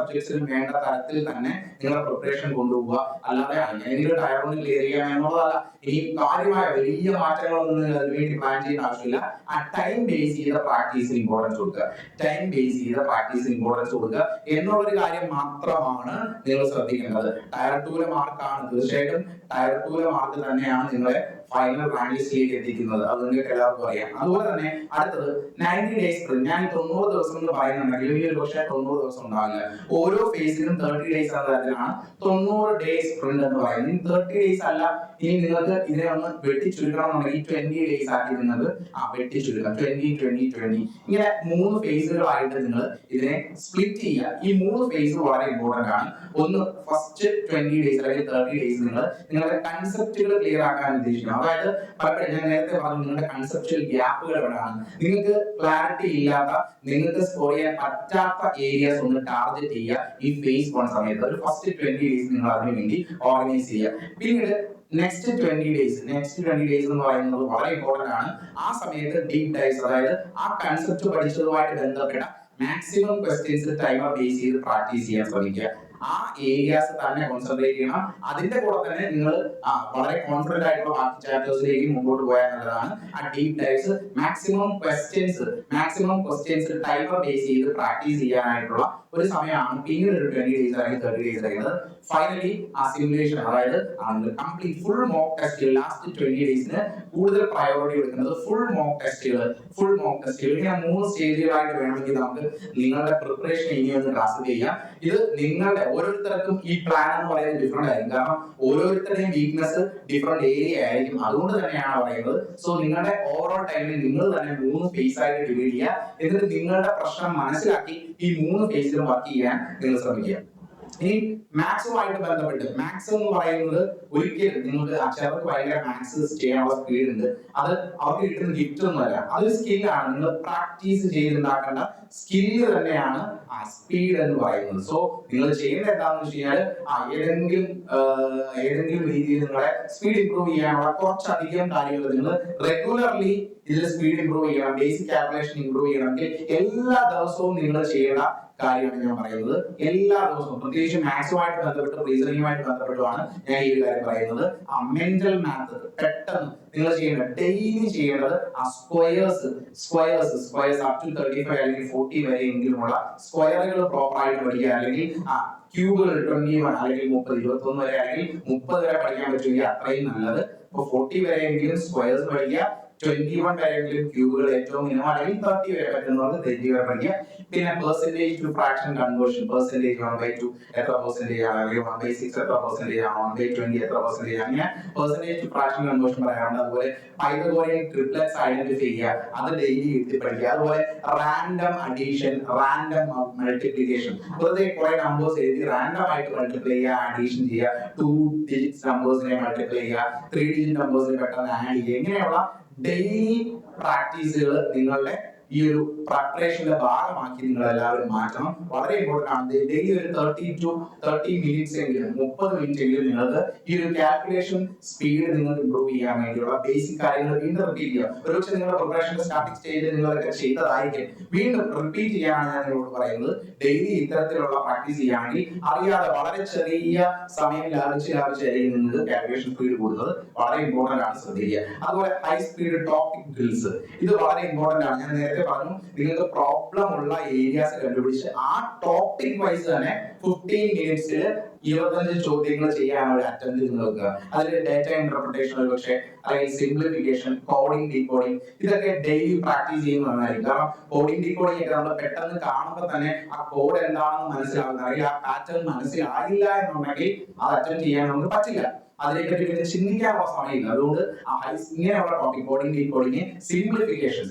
വേണ്ട തരത്തിൽ തന്നെ നിങ്ങളുടെ പ്രിപ്പറേഷൻ കൊണ്ടുപോവുക. അല്ലാതെ എങ്ങനെയെങ്കിലും ടയർ 1 ക്ലിയർ ചെയ്യാൻ എന്നുള്ളതല്ല. ഇനി കാര്യമായ വലിയ മാറ്റങ്ങളൊന്നും നിങ്ങൾ അതിനുവേണ്ടി പ്ലാൻ ചെയ്യേണ്ട ആവശ്യമില്ല. ആ ടൈം ബേസ് ചെയ്ത പ്രാക്ടീസിന് ഇമ്പോർട്ടൻസ് കൊടുക്കുക, ടൈം ബേസ് ചെയ്ത പ്രാക്ടീസിന് ഇമ്പോർട്ടൻസ് കൊടുക്കുക എന്നുള്ളൊരു കാര്യം മാത്രമാണ് നിങ്ങൾ ശ്രദ്ധിക്കേണ്ടത്. ടയർ 2 മാർക്കാണ്, തീർച്ചയായിട്ടും ടയർ 2 മാർക്ക് തന്നെയാണ് നിങ്ങളെ ഫൈനൽ റാങ്ക് ലിസ്റ്റിലേക്ക് എത്തിക്കുന്നത്. അത് നിങ്ങൾക്ക് എല്ലാവർക്കും അറിയാം. അതുപോലെ തന്നെ അടുത്തത് 90 ഡേയ്സ് സ്പ്രിന്റ്. ഞാൻ 90 ദിവസം എന്ന് പറയുന്നുണ്ടെങ്കിൽ ഈ ഒരു പക്ഷേ 90 ദിവസം ഉണ്ടാവില്ല. ഓരോ ഫേസിലും 30 ഡേയ്സ് എന്ന തരത്തിലാണ് 90 ഡേയ്സ് സ്പ്രിന്റ് എന്ന് പറയുന്നത്. 30 ഡേയ്സ് അല്ല, ഇനി നിങ്ങൾക്ക് ഇതിനെ ഒന്ന് വെട്ടിച്ചുരുക്കണമെന്നുണ്ടെങ്കിൽ 20 ഡേയ്സ് ആക്കി നിങ്ങൾക്ക് വെട്ടിച്ചുരുക്കാം. 20 20 20 ഇങ്ങനെ 3 ഫേസുകളായിട്ട് നിങ്ങൾ ഇതിനെ സ്പ്ലിറ്റ് ചെയ്യുക. ഈ 3 ഫേസ് വളരെ ഇമ്പോർട്ടന്റ് ആണ്. ഒന്ന് ഫസ്റ്റ് 20 ഡേയ്സ് അല്ലെങ്കിൽ 30 ഡേയ്സ് നിങ്ങളുടെ കൺസെപ്റ്റുകൾ ക്ലിയർ ആക്കാൻ ഉദ്ദേശിക്കണം. അതായത് പലപ്പോഴും ഞാൻ നേരത്തെ പറഞ്ഞു നിങ്ങളുടെ കൺസെപ്റ്റുവൽ ഗ്യാപ്പുകൾ എവിടെയാണ്, നിങ്ങൾക്ക് ക്ലാരിറ്റി ഇല്ലാത്ത, നിങ്ങൾക്ക് സ്കോർ ചെയ്യാൻ പറ്റാത്ത ഏരിയാസ് ഒന്ന് ടാർഗറ്റ് ചെയ്യുക ഈ ഫേസ് 1 സമയത്ത്. ഒരു ഫസ്റ്റ് 20 ഡേയ്സ് നിങ്ങൾ അതിനു വേണ്ടി ഓർഗനൈസ് ചെയ്യുക. പിന്നീട് നെക്സ്റ്റ് 20 ഡേയ്സ് എന്ന് പറയുന്നത് വളരെ ഇമ്പോർട്ടന്റ് ആണ്. ആ സമയത്ത് ഡീപ് ഡൈവ്സ്, അതായത് ആ കൺസെപ്റ്റ് പഠിച്ചതുമായിട്ട് ബന്ധപ്പെട്ട മാക്സിമം ക്വസ്റ്റ്യൻസ് ടൈമർ ബേസ് ചെയ്ത് പ്രാക്ടീസ് ചെയ്യാൻ ശ്രമിക്കുക. ആ ഏരിയാസ് തന്നെ കോൺസെൻട്രേറ്റ് ചെയ്യണം. അതിന്റെ കൂടെ തന്നെ നിങ്ങൾ വളരെ കോൺഫിഡന്റ് ആയിട്ടുള്ള ബാക്കി ചാപ്റ്റേഴ്സിലേക്ക് മുമ്പോട്ട് പോയാൽ നല്ലതാണ്. ആ deep dives maximum questions timer base ചെയ്ത് പ്രാക്ടീസ് ചെയ്യാനായിട്ടുള്ള ഒരു സമയമാണ് പിന്നീട് ഒരു 20 ഡേയ്സ് അല്ലെങ്കിൽ 30 ഡേയ്സ് ആയിരുന്നത്. ഫൈനലി ആ സിമുലേഷൻ, അതായത് കംപ്ലീറ്റ് ഫുൾ മോക്ക് ടെസ്റ്റുകൾ ലാസ്റ്റ് 20 ഡേയ്സിന് കൂടുതൽ പ്രയോറിറ്റി കൊടുക്കുന്നത് ഫുൾ മോക്ക് ടെസ്റ്റുകൾ. ഇങ്ങനെ 3 സ്റ്റേജുകളായിട്ട് വേണമെങ്കിൽ നമുക്ക് നിങ്ങളുടെ പ്രിപ്പറേഷൻ ഇനി ഒന്ന് ക്ലാസ് ചെയ്യാം. ഇത് നിങ്ങളുടെ ഓരോരുത്തർക്കും ഈ പ്ലാൻ എന്ന് പറയുന്നത് ഡിഫറെന്റ് ആയിരിക്കും. കാരണം ഓരോരുത്തരുടെയും വീക്ക്നെസ് ഡിഫറെന്റ് ഏരിയ ആയിരിക്കും. അതുകൊണ്ട് തന്നെയാണ് പറയുന്നത്. സോ നിങ്ങളുടെ ഓവറോൾ ടൈമിൽ നിങ്ങൾ തന്നെ 3 ഫേസ് ആയിട്ട് ഡിവൈഡ് ചെയ്യുക. എന്നിട്ട് നിങ്ങളുടെ പ്രശ്നം മനസ്സിലാക്കി ഈ 3 ഫേസിലും വർക്ക് ചെയ്യാൻ നിങ്ങൾ ശ്രമിക്കുക. ഇനി മാത്സുമായിട്ട് ബന്ധപ്പെട്ട്, മാത്സ് എന്ന് പറയുന്നത് ഒരിക്കലും നിങ്ങൾക്ക് അച്ഛർക്ക് ഭയങ്കര മാത്സ് ചെയ്യാനുള്ള സ്പീഡ് ഉണ്ട്. അത് അവർക്ക് കിട്ടുന്ന ഗിഫ്റ്റ് ഒന്നുമല്ല, അതൊരു സ്കില്ലാണ്. നിങ്ങൾ പ്രാക്ടീസ് ചെയ്തുണ്ടാക്കേണ്ട സ്കില്ല് തന്നെയാണ് ആ സ്പീഡ് എന്ന് പറയുന്നത്. സോ നിങ്ങൾ ചെയ്യേണ്ടത് എന്താണെന്ന് വെച്ച് കഴിഞ്ഞാൽ ഏതെങ്കിലും രീതിയിൽ നിങ്ങളെ സ്പീഡ് ഇംപ്രൂവ് ചെയ്യാനുള്ള കുറച്ചധികം കാര്യങ്ങൾ നിങ്ങൾ റെഗുലർലി ഇതിൽ സ്പീഡ് ഇംപ്രൂവ് ചെയ്യണം. ബേസിക് കാൽക്കുലേഷൻ ഇംപ്രൂവ് ചെയ്യണമെങ്കിൽ എല്ലാ ദിവസവും നിങ്ങൾ ചെയ്യേണ്ട കാര്യമാണ് ഞാൻ പറയുന്നത്. എല്ലാ ദിവസവും, പ്രത്യേകിച്ച് മാത്സുമായിട്ട് ബന്ധപ്പെട്ട് റീസണിങ്ങുമായിട്ട് ബന്ധപ്പെട്ടുമാണ് ഞാൻ ഈ ഒരു കാര്യം പറയുന്നത്. ആ മെന്റൽ മാത്ത് പെട്ടെന്ന് നിങ്ങൾ ചെയ്യേണ്ടത്, ഡെയിലി ചെയ്യേണ്ടത് ആ സ്ക്വയേഴ്സ് അപ് ടു 35 അല്ലെങ്കിൽ 40 വരെ എങ്കിലുമുള്ള സ്ക്വയറുകൾ പ്രോപ്പർ ആയിട്ട് പഠിക്കുക. അല്ലെങ്കിൽ ക്യൂബുകൾ 21 അല്ലെങ്കിൽ 30, 21 വരെ അല്ലെങ്കിൽ 30 വരെ പഠിക്കാൻ പറ്റുമെങ്കിൽ അത്രയും നല്ലത്. ഇപ്പൊ 40 വരെയെങ്കിലും സ്ക്വയേഴ്സ് പഠിക്കുക, 21 വരെയെങ്കിലും ക്യൂബുകൾ ഏറ്റവും മിനിമം, അല്ലെങ്കിൽ 30 വരെ പറ്റുന്നവർക്ക് 30 വരെ പഠിക്കുക. പിന്നെ percentage to fraction conversion, percentage 1/2 എത്ര പെർസെന്റേജ് ആണ്, അല്ലെങ്കിൽ 1/6 എത്ര പെർസെന്റേജ് ആണ്, 1/20 എത്ര പെർസെന്റേജ് ആണ്, അങ്ങനെ പെർസെന്റേജ് ടു ഫ്രാക്ഷൻ കൺവേർഷൻ പറയാറുണ്ട്. അതുപോലെ പൈതഗോറിയൻ ട്രിപ്ലെറ്റ്സ് ഐഡന്റിഫൈ ചെയ്യുക, അത് ഡെയിലി എഴുതി പഠിക്കുക. അതുപോലെ റാൻഡം അഡീഷൻ, റാൻഡം മൾട്ടിപ്ലിക്കേഷൻ, വെറുതെ കുറെ നമ്പേഴ്സ് എഴുതി റാൻഡം ആയിട്ട് മൾട്ടിപ്ലൈ ചെയ്യുക, അഡീഷൻ ചെയ്യുക. 2 ഡിജിറ്റ് നമ്പേഴ്സിനെ മൾട്ടിപ്ലൈ ചെയ്യുക, 3 ഡിജിറ്റ് നമ്പേഴ്സിനെ പെട്ടെന്ന് ആഡ് ചെയ്യുക. ഇങ്ങനെയുള്ള ഡെയിലി പ്രാക്ടീസുകൾ നിങ്ങളുടെ ഈ ഒരു പ്രിപ്പറേഷന്റെ ഭാഗമാക്കി നിങ്ങൾ എല്ലാവരും മാറ്റണം. വളരെ ഇമ്പോർട്ടന്റ് ആണ്. ഡെയിലി ഒരു 30 to 30 മിനിറ്റ്സ് എങ്കിലും 30 മിനിറ്റ് എങ്കിലും നിങ്ങൾക്ക് ഈ ഒരു കാൽക്കുലേഷൻ സ്പീഡ് നിങ്ങൾക്ക് ഇംപ്രൂവ് ചെയ്യാൻ വേണ്ടിയുള്ള ബേസിക് കാര്യങ്ങൾ വീണ്ടും റിപ്പീറ്റ് ചെയ്യുക. ഒരുപക്ഷെ നിങ്ങളുടെ പ്രിപ്പറേഷന്റെ സ്റ്റാർട്ടിംഗ് സ്റ്റേജിൽ നിങ്ങളൊക്കെ ചെയ്തതായിരിക്കും, വീണ്ടും റിപ്പീറ്റ് ചെയ്യാനാണ് ഞാൻ നിങ്ങളോട് പറയുന്നത്. ഡെയിലി ഇത്തരത്തിലുള്ള പ്രാക്ടീസ് ചെയ്യുകയാണെങ്കിൽ അറിയാതെ വളരെ ചെറിയ സമയം ലാഭിച്ചായിരിക്കും നിങ്ങൾക്ക് കാൽക്കുലേഷൻ സ്പീഡ് കൂടുന്നത്. വളരെ ഇമ്പോർട്ടന്റ് ആണ്, ശ്രദ്ധിക്കുക. അതുപോലെ ഹൈ സ്പീഡ് ടോപ്പിക് ഡ്രിൽസ്, ഇത് വളരെ ഇമ്പോർട്ടന്റ് ആണ്. ഞാൻ നേരത്തെ പറഞ്ഞു, നിങ്ങൾക്ക് പ്രോബ്ലം ഉള്ള ഏരിയാസ് കണ്ടുപിടിച്ച് ആ ടോപ്പിക് വൈസ് തന്നെ 15 മിനിറ്റ്സിൽ 25 ചോദ്യങ്ങൾ ചെയ്യാൻ ഒരു അറ്റംപ്റ്റ് നോക്കുക. അതിൽ ഡാറ്റ ഇന്റർപ്രിട്ടേഷൻ, ഒരു പക്ഷേ അല്ലെങ്കിൽ സിംപ്ലിഫിക്കേഷൻ, കോഡിംഗ്, ഡീകോഡിംഗ്, ഇതൊക്കെ ഡെയിലി പ്രാക്ടീസ് ചെയ്യുന്നതായിരിക്കും. കാരണം കോഡിംഗ് ഡീകോഡിംഗ് ഒക്കെ നമ്മൾ പെട്ടെന്ന് കാണുമ്പോൾ തന്നെ ആ കോഡ് എന്താണെന്ന് മനസ്സിലാവുന്ന, അല്ലെങ്കിൽ ആ പാറ്റേൺ മനസ്സിലായില്ല എന്നുണ്ടെങ്കിൽ അത് അറ്റംപ്റ്റ് ചെയ്യാൻ നമുക്ക് പറ്റില്ല. അതിനെപ്പറ്റി പിന്നെ ചിന്തിക്കാനുള്ള സമയമില്ല. അതുകൊണ്ട് ഇങ്ങനെയുള്ള ടോപ്പിക്, കോഡിംഗ്, ഡീകോഡിംഗ്, സിംപ്ലിഫിക്കേഷൻ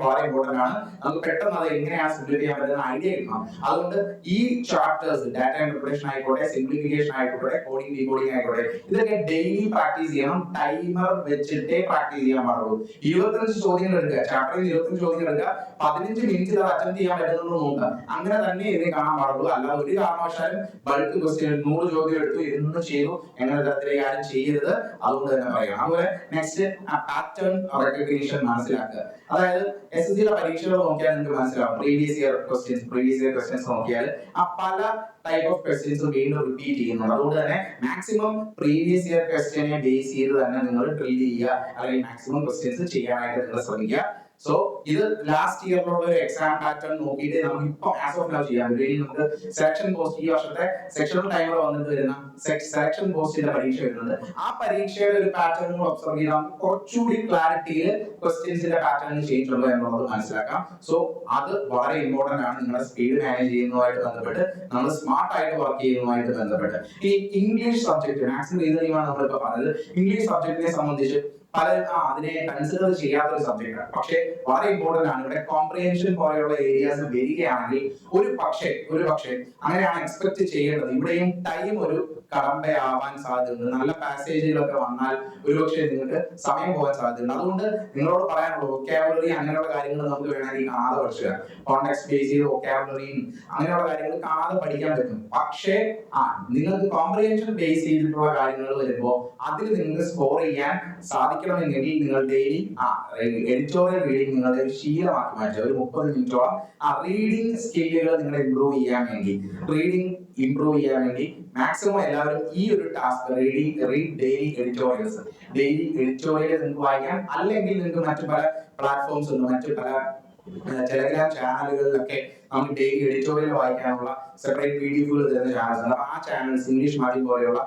വളരെ ഇമ്പോർട്ടന്റ് ആണ്. നമുക്ക് പെട്ടെന്ന് അത് എങ്ങനെയാണ് സിംപ്ലിഫൈ ചെയ്യാൻ പറ്റുന്ന ഐഡിയ കിട്ടണം. അതുകൊണ്ട് ഈ ചാപ്റ്റേഴ്സ്, ഡാറ്റ ഇന്റർപ്രിട്ടേഷൻ ആയിക്കോട്ടെ, സിംപ്ലിഫിക്കേഷൻ ആയിക്കോട്ടെ, കോഡിംഗ്, ഡീകോഡിംഗ് ആയിക്കോട്ടെ, ഇതൊക്കെ ഡെയിലി പ്രാക്ടീസ് ചെയ്യണം. ടൈമർ വെച്ചിട്ടേ പ്രാക്ടീസ് ചെയ്യാൻ പാടുള്ളൂ. 25 ചോദ്യങ്ങൾ എടുക്കുക, ചാപ്റ്ററിൽ 25 ചോദ്യങ്ങൾ എടുക്കുക, 15 മിനിറ്റിൽ അത് അറ്റൻഡ് ചെയ്യാൻ പറ്റുന്നത് നോക്കുക. അങ്ങനെ തന്നെ ഇതിനെ കാണാൻ പാടുള്ളൂ. അല്ലാതെ ഒരു കാരണവശാലും ബൾക്ക് ക്വസ്റ്റ്യൻ 100 ചോദ്യം എടുത്തു ഇരുന്ന് ചെയ്തു എങ്ങനെ തരത്തിലേക്ക് ആരും ചെയ്യരുത്. അതുകൊണ്ട് തന്നെ പറയാം. അതുപോലെ നെക്സ്റ്റ് പാറ്റേൺ റെക്കഗ്നിഷൻ മനസ്സിലാക്കുക. അതായത് SSC പരീക്ഷകൾ നോക്കിയാൽ നിങ്ങൾക്ക് മനസ്സിലാവും, പ്രീവിയസ് ഇയർ ക്വസ്റ്റ്യൻസ് നോക്കിയാൽ ആ പല ടൈപ്പ് ഓഫ് ക്വസ്റ്റ്യൻസ് വീണ്ടും റിപ്പീറ്റ് ചെയ്യുന്നുണ്ട്. അതുകൊണ്ട് തന്നെ മാക്സിമം പ്രീവിയസ് ഇയർ ക്വസ്റ്റ്യനെ ബേസ് ചെയ്ത് തന്നെ നിങ്ങൾ ഡ്രിൽ ചെയ്യുക, അല്ലെങ്കിൽ മാക്സിമം ക്വസ്റ്റ്യൻസ് ചെയ്യാനായിട്ട് നിങ്ങൾ ശ്രമിക്കുക. സോ ഇത് ലാസ്റ്റ് ഇയറിലുള്ള ഒരു എക്സാം പാറ്റേൺ നോക്കിയിട്ട് നമുക്ക് ഇപ്പൊ ആസ് ഓഫ് നൗ ചെയ്യാൻ പറ്റും. നമുക്ക് സെലക്ഷൻ പോസ്റ്റ്, ഈ വർഷത്തെ സെക്ഷണൽ ടൈമർ വന്നിട്ട് വരുന്ന സെലക്ഷൻ പോസ്റ്റിന്റെ പരീക്ഷ വരുന്നുണ്ട്. ആ പരീക്ഷയുടെ ഒരു പാറ്റേൺ ഒബ്സർവ് ചെയ്ത് നമുക്ക് കുറച്ചുകൂടി ക്ലാരിറ്റിയിൽ ക്വസ്റ്റ്യൻസിന്റെ പാറ്റേൺ ചേഞ്ച് ഉണ്ടോ എന്നുള്ളത് മനസ്സിലാക്കാം. സോ അത് വളരെ ഇമ്പോർട്ടന്റ് ആണ്. നിങ്ങളുടെ സ്പീഡ് മാനേജ് ചെയ്യുന്നതുമായിട്ട് ബന്ധപ്പെട്ട്, നമ്മൾ സ്മാർട്ട് ആയിട്ട് വർക്ക് ചെയ്യുന്നതുമായിട്ട് ബന്ധപ്പെട്ട്. ഈ ഇംഗ്ലീഷ് സബ്ജക്ട് മാക്സിമം റീസണിംഗ് ആണ് നമ്മളിപ്പോ പറഞ്ഞത്. ഇംഗ്ലീഷ് സബ്ജക്റ്റിനെ സംബന്ധിച്ച് പലരും അതിനെ കൺസിഡർ ചെയ്യാത്തൊരു സബ്ജക്റ്റാണ്. പക്ഷേ വളരെ ഇമ്പോർട്ടന്റ് ആണ്. ഇവിടെ കോംപ്രിഹെൻഷൻ പോലെയുള്ള ഏരിയാസ് വരികയാണെങ്കിൽ ഒരു പക്ഷേ അങ്ങനെയാണ് എക്സ്പെക്ട് ചെയ്യേണ്ടത്. ഇവിടെയും ടൈം ഒരു കടമ്പയാവാൻ സാധ്യതയുണ്ട്. നല്ല പാസേജുകളൊക്കെ വന്നാൽ ഒരുപക്ഷെ നിങ്ങൾക്ക് സമയം പോകാൻ സാധ്യതയുണ്ട്. അതുകൊണ്ട് നിങ്ങളോട് പറയാനുള്ളൂ, വൊക്കാബുലറി അങ്ങനെയുള്ള കാര്യങ്ങൾ നമുക്ക് വേണമെങ്കിൽ കാണാതെ പഠിക്കുക. കോണ്ടെക്സ്റ്റ് ബേസ് ചെയ്ത് വൊക്കാബുലറിയും അങ്ങനെയുള്ള കാര്യങ്ങൾ കാണാതെ പഠിക്കാൻ പറ്റും. പക്ഷേ നിങ്ങൾക്ക് കോംപ്രിഹെൻഷൻ ബേസ് ചെയ്തിട്ടുള്ള കാര്യങ്ങൾ വരുമ്പോൾ അതിൽ നിങ്ങൾക്ക് സ്കോർ ചെയ്യാൻ സാധിക്കണമെങ്കിൽ നിങ്ങൾ ഡെയിലി എഡിറ്റോറിയൽ റീഡിംഗ് നിങ്ങളുടെ ഒരു ശീലമാക്കി മാറ്റുക. ഒരു 30 മിനിറ്റോളം റീഡിംഗ് സ്കില്ലുകൾ നിങ്ങൾ ഇംപ്രൂവ് ചെയ്യാൻ വേണ്ടി മാക്സിമം എല്ലാവരും ഈ ഒരു ടാസ്ക് റീഡ് ഡെയിലി എഡിറ്റോറിയൽസ് നിങ്ങൾക്ക് വായിക്കാം. അല്ലെങ്കിൽ നിങ്ങൾക്ക് മറ്റു പല പ്ലാറ്റ്ഫോംസ് ഉണ്ട്, മറ്റു പല ടെലഗ്രാം ചാനലുകളിലൊക്കെ നമുക്ക് ഡെയിലി എഡിറ്റോറിയൽ വായിക്കാനുള്ള സെപ്പറേറ്റ് PDF തരുന്ന ചാനൽസ് ഉണ്ട്. ആ ചാനൽസ് ഇംഗ്ലീഷ് മാധ്യമം പോലെയുള്ള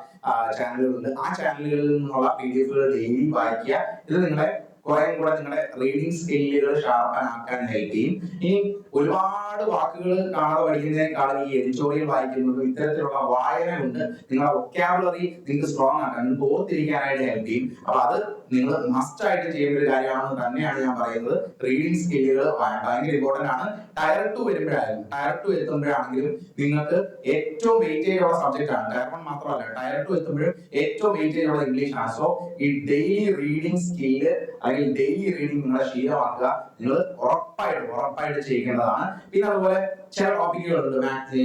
ചാനലുകളുണ്ട്. ആ ചാനലുകളിൽ നിന്നുള്ള PDF ഡെയിലി വായിക്കുക. ഇത് നിങ്ങളെ കുറെ കൂടെ നിങ്ങളുടെ റീഡിംഗ് സ്കില്ലുകൾ ഷാർപ്പനാക്കാൻ ഹെൽപ്പ് ചെയ്യും. ഇനി ഒരുപാട് വാക്കുകൾ കാണാതെ പഠിക്കുന്നതിനേക്കാളും ഈ എഡിറ്റോറിയൽ വായിക്കുന്നത് ഇത്തരത്തിലുള്ള വായന കൊണ്ട് നിങ്ങളുടെ വൊക്കാബുലറി നിങ്ങൾക്ക് സ്ട്രോങ് ആക്കാൻ, നിങ്ങൾക്ക് ഓർത്തിരിക്കാനായിട്ട് ഹെൽപ്പ് ചെയ്യും. അപ്പൊ അത് നിങ്ങൾ മസ്റ്റ് ആയിട്ട് ചെയ്യേണ്ട ഒരു കാര്യമാണെന്ന് തന്നെയാണ് ഞാൻ പറയുന്നത്. റീഡിംഗ് സ്കില്ലുകൾ ഭയങ്കര ഇമ്പോർട്ടന്റ് ആണ്. ടയർ 2 എത്തുമ്പോഴാണെങ്കിലും നിങ്ങൾക്ക് ഏറ്റവും വെയിറ്റേജ് ഉള്ള സബ്ജക്റ്റ് ആണ്. ടയർ 1 മാത്രമല്ല, ടയർ 2 എത്തുമ്പോഴും ഏറ്റവും വെയിറ്റേജ് ഉള്ള ഇംഗ്ലീഷ് ആണ്. സോ ഈ ഡെയിലി റീഡിംഗ് സ്കില്ല് അല്ലെങ്കിൽ ഡെയിലി റീഡിംഗ് നിങ്ങളെ ശീലമാക്കുക. നിങ്ങൾ ഉറപ്പായിട്ട് ചെയ്യേണ്ടതാണ്. പിന്നെ അതുപോലെ ചില ടോപ്പിക്കുകളുണ്ട്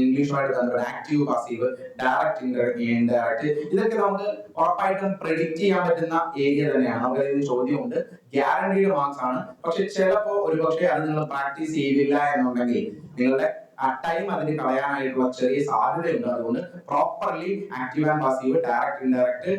ഇംഗ്ലീഷുമായിട്ട് ബന്ധപ്പെട്ട ആക്റ്റീവ്, പാസീവ്, ഡയറക്റ്റ്, ഇൻഡയറക്റ്റ്. ഇതൊക്കെ നമുക്ക് ഉറപ്പായിട്ടും പ്രെഡിക്റ്റ് ചെയ്യാൻ പറ്റുന്ന ഏരിയ തന്നെയാണ്. നമുക്ക് അതിന് ചോദ്യമുണ്ട്, ഗ്യാരണ്ടീഡ് മാർക്സ് ആണ്. പക്ഷെ ചിലപ്പോ ഒരുപക്ഷെ അത് നിങ്ങൾ പ്രാക്ടീസ് ചെയ്തില്ല എന്നുണ്ടെങ്കിൽ നിങ്ങളുടെ ടൈം അതിന് കളയാനായിട്ടുള്ള ചെറിയ സാധ്യതയുണ്ട്. അതുകൊണ്ട് properly active and passive, direct, indirect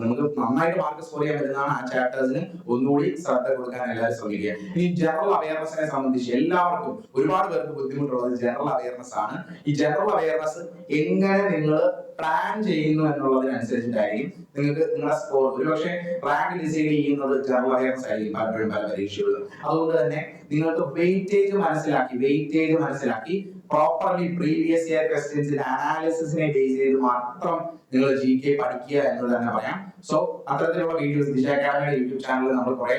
നമുക്ക് നന്നായിട്ട് മാർക്ക് സ്കോർ ചെയ്യാൻ പറ്റുന്നതാണ്. ആ ചാപ്റ്റേഴ്സിന് ഒന്നുകൂടി ശ്രദ്ധ കൊടുക്കാൻ എല്ലാവരും ശ്രമിക്കുക. ഇനി ജനറൽ അവയർനെസ്സിനെ സംബന്ധിച്ച് എല്ലാവർക്കും ഒരുപാട് പേർക്ക് ബുദ്ധിമുട്ടുള്ളത് ജനറൽ അവയർനെസ് ആണ്. ഈ ജനറൽ അവയർനെസ് എങ്ങനെ നിങ്ങൾ പ്ലാൻ ചെയ്യുന്നു എന്നുള്ളതിനനുസരിച്ചിട്ടായിരിക്കും നിങ്ങൾക്ക് നിങ്ങളുടെ സ്കോർ. ഒരുപക്ഷെ റാങ്ക് ഡിസൈഡ് ചെയ്യുന്നത് ജനറൽ അവയർനെസ് ആയിരിക്കും പലപ്പോഴും പല പരീക്ഷകളിലും. അതുകൊണ്ട് തന്നെ നിങ്ങൾക്ക് വെയിറ്റേജ് മനസ്സിലാക്കി പ്രോപ്പർലി പ്രീവിയസ് ഇയർ ക്വസ്റ്റ്യൻസിന്റെ അനാലിസിസിനെ ബേസ് ചെയ്ത് മാത്രം നിങ്ങൾ GK പഠിക്കുക എന്ന് തന്നെ പറയാം. സോ അത്തരത്തിലുള്ള വീഡിയോസ് ദിശ അക്കാഡമിയുടെ യൂട്യൂബ് ചാനലിൽ നമ്മൾ കുറെ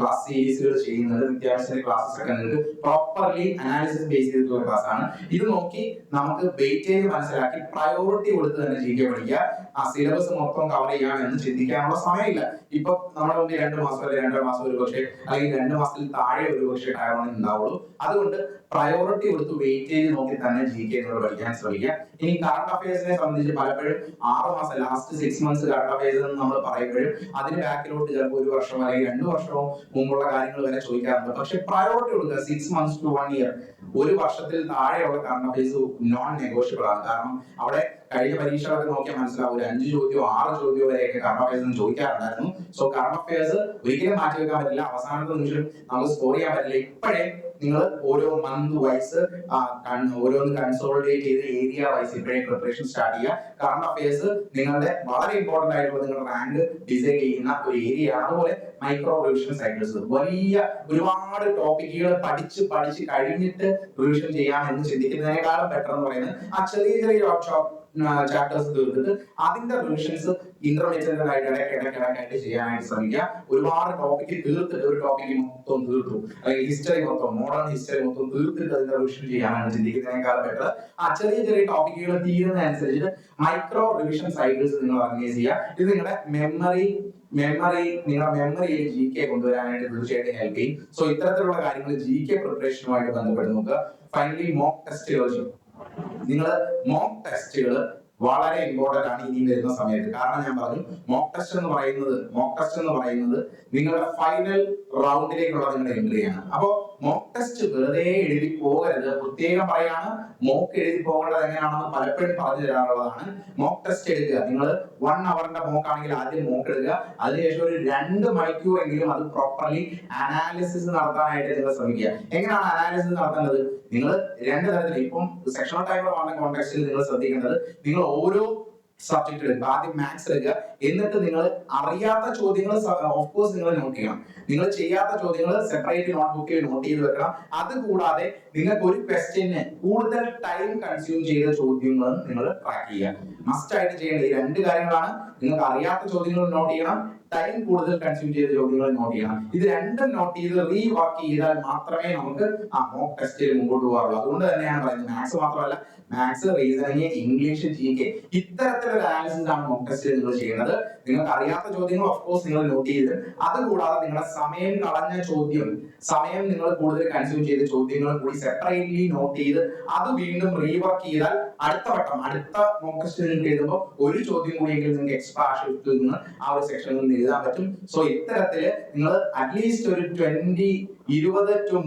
ക്ലാസ് സീരീസുകൾ ചെയ്യുന്നുണ്ട്. വിദ്യാഭ്യാസത്തിന്റെ ക്ലാസ്സസ് ഒക്കെ നിങ്ങൾക്ക് പ്രോപ്പർലി അനാലിസിസ് ബേസ് ചെയ്തിട്ടുള്ള ക്ലാസ് ആണ്. ഇത് നോക്കി നമുക്ക് വെയിറ്റേജ് മനസ്സിലാക്കി പ്രയോറിറ്റി കൊടുത്ത് തന്നെ GK പഠിക്കുക. ആ സിലബസ് മൊത്തം കവർ ചെയ്യാം എന്ന് ചിന്തിക്കാനുള്ള സമയമില്ല. ഇപ്പൊ നമ്മുടെ മുമ്പിൽ 2 മാസം അല്ലെങ്കിൽ 2.5 മാസം ഒരുപക്ഷെ, അല്ലെങ്കിൽ 2 മാസത്തിൽ താഴെ ഒരുപക്ഷെ ടയർ 1 ഉണ്ടാവുള്ളൂ. അതുകൊണ്ട് പ്രയോറിറ്റി കൊടുത്ത് വെയിറ്റേജ് നോക്കി തന്നെ GK പഠിക്കാൻ ശ്രമിക്കുക. ഇനി കറണ്ട് അഫയേഴ്സിനെ സംബന്ധിച്ച് പലപ്പോഴും 6 മാസം ലാസ്റ്റ് 6 മന്ത്സ് കറണ്ട് അഫയേഴ്സ് എന്ന് നമ്മൾ പറയുമ്പോഴും അതിന് ബാക്കിലോട്ട് ചിലപ്പോൾ 1 വർഷം അല്ലെങ്കിൽ 2 വർഷവും മുമ്പുള്ള കാര്യങ്ങൾ വരെ ചോദിക്കാറുണ്ട്. പക്ഷെ പ്രയോറിറ്റി കൊടുക്കുക 6 months to 1 year, 1 വർഷത്തിൽ താഴെയുള്ള കറണ്ട് അഫയേഴ്സ് നോൺ നെഗോഷ്യബിൾ ആണ്. കാരണം അവിടെ കഴിഞ്ഞ പരീക്ഷകളൊക്കെ നോക്കിയാൽ മനസ്സിലാവും, 5 ചോദ്യമോ 6 ചോദ്യമോ വരെയൊക്കെ കറണ്ട് അഫയേഴ്സ് ചോദിക്കാറുണ്ടായിരുന്നു. സോ കറണ്ട് അഫയേഴ്സ് ഒരിക്കലും മാറ്റി വെക്കാൻ പറ്റില്ല. അവസാനത്തെ നിമിഷം നമുക്ക് സ്കോർ ചെയ്യാൻ പറ്റില്ല. ഇപ്പോഴേ നിങ്ങൾ ഓരോ മന്ത് വൈസ് ഓരോന്ന് കൺസോളിഡേറ്റ് ചെയ്ത് ഏരിയ വൈസ് ഇപ്പോഴേ പ്രിപ്പറേഷൻ സ്റ്റാർട്ട് ചെയ്യുക. കറണ്ട് അഫയേഴ്സ് നിങ്ങളുടെ വളരെ ഇമ്പോർട്ടന്റ് ആയിട്ടുള്ള നിങ്ങളുടെ റാങ്ക് ഡിസൈഡ് ചെയ്യുന്ന ഒരു ഏരിയ ആണ്. അതുപോലെ മൈക്രോ റിവിഷൻ സൈക്കിൾസ്, വലിയ ഒരുപാട് ടോപ്പിക്കുകൾ പഠിച്ച് കഴിഞ്ഞിട്ട് റിവിഷൻ ചെയ്യാം എന്ന് ചിന്തിക്കുന്നതിനേക്കാളും ബെറ്റർ എന്ന് പറയുന്നത് ആ ചെറിയ ചാപ്റ്റേഴ്സ് തീർത്തിട്ട് അതിന്റെ റിവിഷൻസ് ഇന്റർമീഡിയറ്റ് ആയിട്ട് ഇടയ്ക്കിടയ്ക്കായിട്ട് ചെയ്യാനായിട്ട് ശ്രമിക്കുക. ഒരുപാട് ടോപ്പിക്ക് തീർത്തിട്ട് ഒരു ടോപ്പിക്ക് മൊത്തം തീർത്തു, അല്ലെങ്കിൽ ഹിസ്റ്ററി മൊത്തം, മോഡേൺ ഹിസ്റ്ററി മൊത്തം തീർത്തിട്ട് അതിന്റെ റിവിഷൻ ചെയ്യാനാണ് ചിന്തിക്കുന്നതിനേക്കാൾ ബെറ്റർ ആ ചെറിയ ടോപ്പിക്കുകൾ തീരുന്നതനുസരിച്ചിട്ട് മൈക്രോ റിവിഷൻ സൈക്കിൾസ് നിങ്ങൾ ഓർഗനൈസ് ചെയ്യുക. ഇത് നിങ്ങളുടെ നിങ്ങളുടെ മെമ്മറിയിൽ GK കൊണ്ടുവരാനായിട്ട് തീർച്ചയായിട്ടും ഹെൽപ്പ് ചെയ്യും. സോ ഇത്തരത്തിലുള്ള കാര്യങ്ങൾ GK പ്രിപ്പറേഷനുമായിട്ട് ബന്ധപ്പെട്ട് നോക്കുക. ഫൈനലി മോക്ക് ടെസ്റ്റുകൾ. നിങ്ങൾ മോക്ക് ടെസ്റ്റുകൾ വളരെ ഇമ്പോർട്ടന്റ് ആണ് ഇനി വരുന്ന സമയത്ത്. കാരണം ഞാൻ പറഞ്ഞു, മോക്ക് ടെസ്റ്റ് എന്ന് പറയുന്നത് നിങ്ങളുടെ ഫൈനൽ റൗണ്ടിലേക്കുള്ള നിങ്ങളുടെ എൻട്രി ആണ്. അപ്പോ മോക്ക് ടെസ്റ്റ് വെറുതെ എഴുതി പോകരുത്. പ്രത്യേകം പറയാണ്, മോക്ക് എഴുതി പോകേണ്ടത് എങ്ങനെയാണെന്ന് പലപ്പോഴും പറഞ്ഞു തരാറുള്ളതാണ്. മോക്ക് ടെസ്റ്റ് എടുക്കുക. നിങ്ങൾ 1 അവറിന്റെ മോക്ക് ആണെങ്കിൽ ആദ്യം മോക്ക് എടുക്കുക. അതിനുശേഷം ഒരു 2 മണിക്കൂറെങ്കിലും അത് പ്രോപ്പർലി അനാലിസിസ് നടത്താനായിട്ട് നിങ്ങൾ ശ്രമിക്കുക. എങ്ങനെയാണ് അനാലിസിസ് നടത്തേണ്ടത്? നിങ്ങൾ 2 തരത്തിൽ, ഇപ്പം സെക്ഷണൽ ടൈമർ വന്ന കോണ്ടെക്സ്റ്റിൽ നിങ്ങൾ ശ്രദ്ധിക്കേണ്ടത്, നിങ്ങൾ ഓരോ സബ്ജക്ട് എടുക്കുക. ആദ്യം മാത്സ് എടുക്കുക. എന്നിട്ട് നിങ്ങൾ അറിയാത്ത ചോദ്യങ്ങൾ ഓഫ്കോഴ്സ് നിങ്ങൾ നോട്ട് ചെയ്യണം. നിങ്ങൾ ചെയ്യാത്ത ചോദ്യങ്ങൾ സെപ്പറേറ്റ് നോട്ട്ബുക്കിൽ നോട്ട് ചെയ്ത് വെക്കണം. അതുകൂടാതെ നിങ്ങൾക്ക് ഒരു ക്വസ്റ്റ്യന് കൂടുതൽ ടൈം കൺസ്യൂം ചെയ്ത ചോദ്യങ്ങളും നിങ്ങൾ ട്രാക്ക് ചെയ്യുക. മസ്റ്റ് ആയിട്ട് ചെയ്യേണ്ട ഈ 2 കാര്യങ്ങളാണ്. നിങ്ങൾക്ക് അറിയാത്ത ചോദ്യങ്ങൾ നോട്ട് ചെയ്യണം, ടൈം കൂടുതൽ കൺസ്യൂം ചെയ്ത ചോദ്യങ്ങൾ നോട്ട് ചെയ്യണം. ഇത് രണ്ടും നോട്ട് ചെയ്ത് റീവർക്ക് ചെയ്താൽ മാത്രമേ നമുക്ക് മോക്ക് ടെസ്റ്റിൽ മുമ്പോട്ട് പോകാറുള്ളൂ. അതുകൊണ്ട് തന്നെയാണ് പറയുന്നത്, മാത്സ് മാത്രമല്ല, മാത്സ്, റീസണിങ്, ഇംഗ്ലീഷ്, ജികെ ഇത്തരത്തിലൊരു അനാലിസിസ് ആണ് മോക്ക് ടെസ്റ്റിൽ നിങ്ങൾ ചെയ്യുന്നത്. നിങ്ങൾക്ക് അറിയാത്ത ചോദ്യങ്ങൾ ഓഫ്കോഴ്സ് നിങ്ങൾ നോട്ട് ചെയ്ത്, അതുകൂടാതെ നിങ്ങളുടെ സമയം കളഞ്ഞ ചോദ്യം, സമയം നിങ്ങൾ കൂടുതൽ കൺസ്യൂം ചെയ്ത ചോദ്യങ്ങളും കൂടി സെപ്പറേറ്റ്ലി നോട്ട് ചെയ്ത് അത് വീണ്ടും റീവർക്ക് ചെയ്താൽ അടുത്ത വട്ടം, അടുത്ത മോക്ക് ടെസ്റ്റ് നിങ്ങൾക്ക് എഴുതുമ്പോൾ ഒരു ചോദ്യം കൂടിയെങ്കിലും നിങ്ങൾക്ക് എക്സ്ട്രാ ഷിഫ്റ്റിൽ നിന്ന് ആ ഒരു സെക്ഷനിൽ നിന്ന് എഴുതാൻ പറ്റും. സോ ഇത്തരത്തില് നിങ്ങൾ അറ്റ്ലീസ്റ്റ് ഒരു 20 to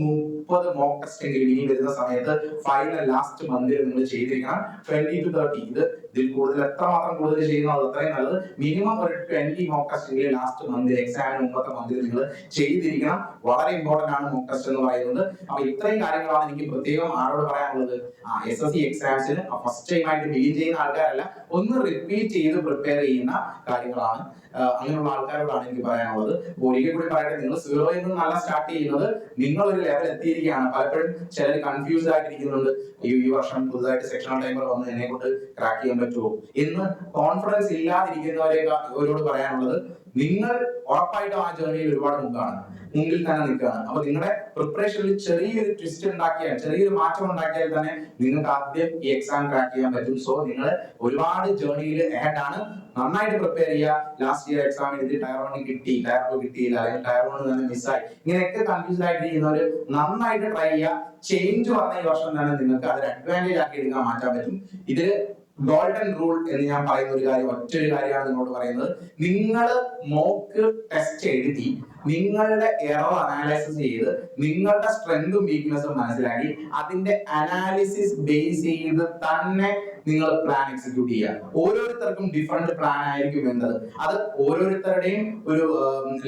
30 മോക്ക് ടെസ്റ്റ് എങ്കിലും ഇനി വരുന്ന സമയത്ത് ഫൈനൽ ലാസ്റ്റ് മന്തിൽ നിങ്ങൾ ചെയ്തിരിക്കണം. 20 to 30, ഇതിൽ കൂടുതൽ എത്രമാത്രം കൂടുതൽ ചെയ്യുന്നത് അത്രയും നല്ലത്. മിനിമം ഒരു 20 മോക്ക് ടെസ്റ്റ് ലാസ്റ്റ് മന്തിൽ, എക്സാമിന് മുമ്പത്തെ മന്തിൽ നിങ്ങൾ ചെയ്തിരിക്കണം. വളരെ ഇമ്പോർട്ടന്റ് ആണ് മോക്ക് ടെസ്റ്റ് എന്ന് പറയുന്നത്. അപ്പൊ ഇത്രയും കാര്യങ്ങളാണ് എനിക്ക് പ്രത്യേകം ആരോട് പറയാനുള്ളത്. SSC എക്സാംസിന് ഫസ്റ്റ് ടൈം ആയിട്ട് ബിഗിൻ ചെയ്യുന്ന ആൾക്കാരല്ല, ഒന്ന് റിപ്പീറ്റ് ചെയ്ത് പ്രിപ്പയർ ചെയ്യുന്ന കാര്യങ്ങളാണ്. അങ്ങനെയുള്ള ആൾക്കാരോടാണ് എനിക്ക് പറയാനുള്ളത്. ഒരിക്കൽ കൂടി പറയട്ടെ, നിങ്ങൾ 0 നിന്ന് നല്ല സ്റ്റാർട്ട് ചെയ്യുന്നത്, നിങ്ങൾ ഒരു ലെവൽ എത്തിയിരിക്കുകയാണ്. പലപ്പോഴും ചിലർ കൺഫ്യൂസ്ഡ് ആയിട്ടിരിക്കുന്നുണ്ട്, ഈ വർഷം പുതുതായിട്ട് സെക്ഷണൽ ടൈമർ വന്ന് എന്നെ കൊണ്ട് ക്രാക്ക് ചെയ്യാൻ പറ്റുമോ എന്ന് കോൺഫിഡൻസ് ഇല്ലാതിരിക്കുന്നവരോട് പറയാനുള്ളത്, നിങ്ങൾ ഉറപ്പായിട്ടും ആ ജേർണിയിൽ ഒരുപാട് മുമ്പിൽ തന്നെ നിൽക്കുകയാണ്. അപ്പൊ നിങ്ങളുടെ പ്രിപ്പറേഷനിൽ ചെറിയൊരു ട്വിസ്റ്റ് ഉണ്ടാക്കിയാൽ, ചെറിയൊരു മാറ്റം ഉണ്ടാക്കിയാൽ തന്നെ നിങ്ങൾക്ക് ആദ്യം ഈ എക്സാം ക്രാക്ക് ചെയ്യാൻ പറ്റും. സോ നിങ്ങൾ ഒരുപാട് ജേർണിയിൽ ഹെഡ് ആണ്. നന്നായിട്ട് പ്രിപ്പയർ ചെയ്യുക. ലാസ്റ്റ് ഇയർ എക്സാം എഴുതി ടയർ 1 കിട്ടി, ടയർ 2 കിട്ടിയില്ല, അല്ലെങ്കിൽ ടയർ 1 തന്നെ മിസ്സായി, ഇങ്ങനെയൊക്കെ കൺഫ്യൂസ്ഡ് ആയിട്ടിരിക്കുന്നവര് നന്നായിട്ട് ട്രൈ ചെയ്യുക. ചേഞ്ച് വന്ന ഈ വർഷം തന്നെ നിങ്ങൾക്ക് അതൊരു അഡ്വാൻറ്റേജ് ആക്കി എടുക്കാൻ മാറ്റാൻ പറ്റും. ഇത് ഗോൾഡൻ റൂൾ എന്ന് ഞാൻ പറയുന്ന ഒരു കാര്യം, ഒറ്റൊരു കാര്യമാണ് നിങ്ങളോട് പറയുന്നത്. നിങ്ങൾ മോക്ക് ടെസ്റ്റ് എഴുതി നിങ്ങളുടെ എറർ അനാലിസിസ് ചെയ്ത് നിങ്ങളുടെ സ്ട്രെങ്തും വീക്ക്നെസ്സും മനസ്സിലാക്കി അതിന്റെ അനാലിസിസ് ബേസ് ചെയ്ത് തന്നെ നിങ്ങൾ പ്ലാൻ എക്സിക്യൂട്ട് ചെയ്യുക. ഓരോരുത്തർക്കും ഡിഫറെന്റ് പ്ലാൻ ആയിരിക്കും വേണ്ടത്. അത് ഓരോരുത്തരുടെയും ഒരു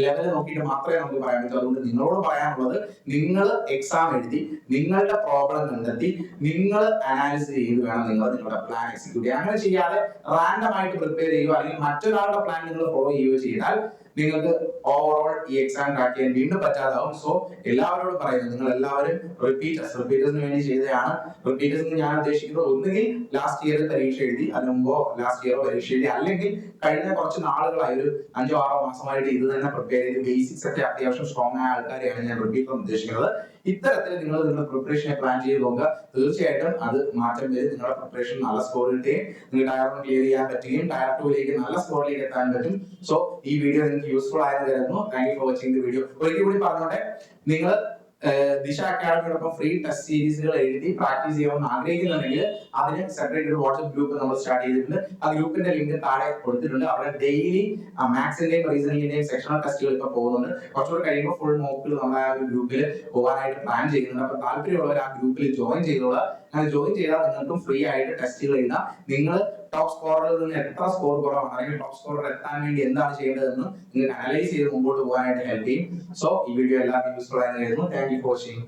ലെവൽ നോക്കിയിട്ട് മാത്രമേ നമുക്ക് പറയാൻ പറ്റൂ. അതുകൊണ്ട് നിങ്ങളോട് പറയാനുള്ളത്, നിങ്ങൾ എക്സാം എഴുതി നിങ്ങളുടെ പ്രോബ്ലം കണ്ടെത്തി നിങ്ങൾ അനാലിസിസ് ചെയ്ത് വേണം നിങ്ങളുടെ പ്ലാൻ എക്സിക്യൂട്ട് ചെയ്യാൻ. അങ്ങനെ ചെയ്യാതെ റാൻഡം ആയിട്ട് പ്രിപ്പയർ ചെയ്യുക, അല്ലെങ്കിൽ മറ്റൊരാളുടെ പ്ലാൻ നിങ്ങൾ ഫോളോ ചെയ്യുകയോ ചെയ്താൽ നിങ്ങൾക്ക് ഓവറോൾ ഈ എക്സാം ക്രാക്ക് ചെയ്യാൻ വീണ്ടും പറ്റാതാവും. സോ എല്ലാവരോടും പറയുന്നത്, നിങ്ങൾ എല്ലാവരും റിപ്പീറ്റേഴ്സിന് വേണ്ടി ചെയ്തതാണ്. റിപ്പീറ്റേഴ്സിന് ഞാൻ ഉദ്ദേശിക്കുന്നത് ഒന്നുകിൽ ലാസ്റ്റ് ഇയർ പരീക്ഷ എഴുതി, അതിന് മുമ്പോ ലാസ്റ്റ് ഇയർ പരീക്ഷ എഴുതി, അല്ലെങ്കിൽ കഴിഞ്ഞ കുറച്ച് നാളുകളായി ഒരു 5-6 മാസമായിട്ട് ഇത് തന്നെ പ്രിപ്പയർ ചെയ്ത് ബേസിക്സ് ഒക്കെ അത്യാവശ്യം സ്ട്രോങ് ആയ ആൾക്കാരെയാണ് ഞാൻ റിപ്പീറ്റർ ഉദ്ദേശിക്കുന്നത്. ഇത്തരത്തിൽ നിങ്ങൾ നിങ്ങളുടെ പ്രിപ്പറേഷനെ പ്ലാൻ ചെയ്ത് നോക്കുക. തീർച്ചയായിട്ടും അത് മാറ്റം വരും. നിങ്ങളുടെ പ്രിപ്പറേഷൻ നല്ല സ്കോർ കിട്ടുകയും നിങ്ങൾ ടയർ 1 ക്ലിയർ ചെയ്യാൻ പറ്റുകയും ടയർ 2ലേക്ക് നല്ല സ്കോറിലേക്ക് എത്താൻ പറ്റും. സോ ഈ വീഡിയോ നിങ്ങൾക്ക് യൂസ്ഫുൾ ആയെന്ന് കരുതുന്നു. Thank you for watching the video. ഒരിക്കൽ കൂടി പറഞ്ഞോട്ടെ, നിങ്ങൾ ദിശ അക്കാഡമിയോടൊപ്പം ഫ്രീ ടെസ്റ്റ് സീരീസുകൾ എഴുതി പ്രാക്ടീസ് ചെയ്യണമെന്ന് ആഗ്രഹിക്കുന്നുണ്ടെങ്കിൽ അതിന് സെപ്പറേറ്റ് ഒരു വാട്സ്ആപ്പ് ഗ്രൂപ്പ് നമ്മൾ സ്റ്റാർട്ട് ചെയ്തിട്ടുണ്ട്. ആ ഗ്രൂപ്പിന്റെ ലിങ്ക് താഴെ കൊടുത്തിട്ടുണ്ട്. അവിടെ ഡെയിലി മാത്സിന്റെയും റീസണിങ്ങിന്റെയും സെക്ഷണൽ ടെസ്റ്റുകൾ ഇപ്പൊ പോകുന്നുണ്ട്. കുറച്ചുകൂടി കഴിയുമ്പോൾ ഫുൾ മോക്കിൽ നമ്മൾ ആ ഒരു ഗ്രൂപ്പിൽ പോകാനായിട്ട് പ്ലാൻ ചെയ്യുന്നുണ്ട്. അപ്പൊ താല്പര്യമുള്ളവർ ആ ഗ്രൂപ്പിൽ ജോയിൻ ചെയ്തോളാം. അങ്ങനെ ജോയിൻ ചെയ്താൽ നിങ്ങൾക്കും ഫ്രീ ആയിട്ട് ടെസ്റ്റുകൾ എഴുതാം. നിങ്ങൾ ടോപ്പ് സ്കോറിൽ നിന്ന് എത്ര സ്കോർ കുറവാണ്, അല്ലെങ്കിൽ ടോപ്പ് സ്കോറിൽ എത്താൻ വേണ്ടി എന്താണ് ചെയ്യേണ്ടതെന്ന് നിങ്ങൾക്ക് അനലൈസ് ചെയ്ത് മുമ്പോട്ട് പോകാനായിട്ട് ഹെൽപ്പ് ചെയ്യും. സോ ഈ വീഡിയോ എല്ലാവർക്കും യൂസ്ഫുൾ ആയെന്ന് കരുതുന്നു. Thank you for watching.